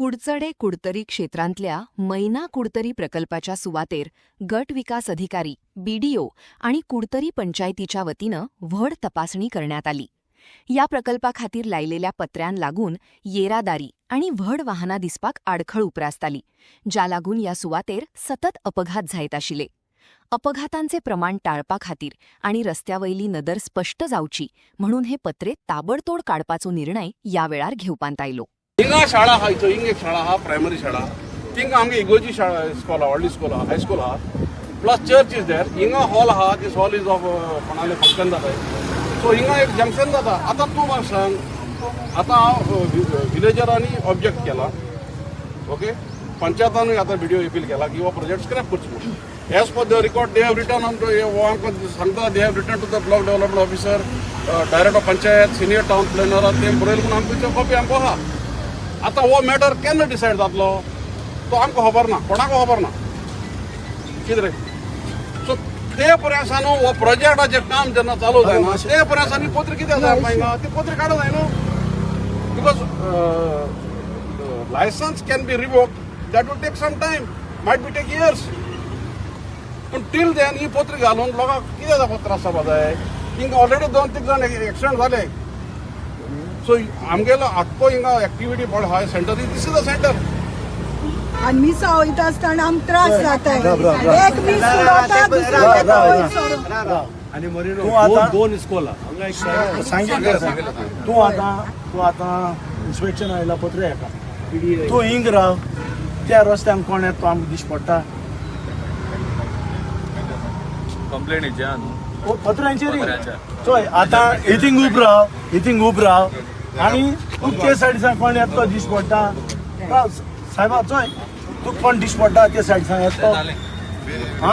कुडचडे कुडतरी क्षेत्रांतल्या मैना कुडतरी प्रकल्पाच्या सुवातेर गट विकास अधिकारी, बीडीओ आणि कुडतरी पंचायतीच्या वतीनं व्हड तपासणी करण्यात आली. या प्रकल्पाखातीर लायलेल्या पत्र्यान लागून येरादारी आणि व्हड वाहनां दिसपाक आडखळ उप्रासताली, ज्या लागून या सुवातेर सतत अपघात जायत आशिल्ले. अपघातांचे प्रमाण टाळपाखातीर आणि रस्त्यावयली नदर स्पष्ट जावची म्हणून हे पत्रे ताबडतोड काडपाचो निर्णय या वेळार घेवपांत आयलो. हिंगा शाळा हा इथं हिंग एक शाळा हा प्रायमरी शाळा थिंगा आमगे इगोजी शाळा स्कूल हा व्हडली स्कूल हा हायस्कूल हा प्लस चर्च इज देर हिंगा हॉल हा दिस हॉल इज ऑफ कोणाले फंक्शन जाता सो हिंगा एक जंक्शन जाता. आता तूं म्हाका सांग आता विलेजरांनी ऑब्जेक्ट केला ओके पंचायतानूय आता व्हिडिओ अपील केला की हो प्रोजेक्ट स्क्रॅप करचो म्हणून. As per the record they have return on to सांगता they have return to the block development officer director of panchayat senior town planner ते बरयले म्हणून आमची कॉपी आमकां आहा. आता हो मॅटर केन्ना डिसायड जातलो तो आमकां खबर ना, कोणाक खबर ना कितें रे. सो ते पर्यासानू हो प्रोजेक्टाचें काम जेन्ना चालू जायना ते पर्यासानी पत्र कितें जाय आमकां ती पत्र काडूं जाय न्हू. Because licence can be revoked that will take some time might be take years. पूण टील देन ही पत्र घालून लोकांक कितें त्रास जावपा जाय. हिंगा ऑलरेडी 2-3 जाण एक्सिडेंट जाले. सो आमगेलो आख्खो हिंगा एक्टिविटी पॉइंट हा centre this is a centre. आणि मी वयता आसतना आमकां त्रास जाता. एक मीस उडोवता दुसरो आणि मरीन दोन इस्कोला सांगितलं तूं आतां इन्स्पेक्शन आयला पत्र हेका तूं हिंग राव त्या रस्त्यान कोण येता तो आमकां दिश्ट पडटा. कंप्लेनीच्या पत्रांचेर चोय आतां हितींग उब राव आणि तूं ते सायडीसान कोण येता तो दिश्ट पडटा. सायबा चोय तूं कोण दिश्ट पडटा ते सायडीसान येता तो.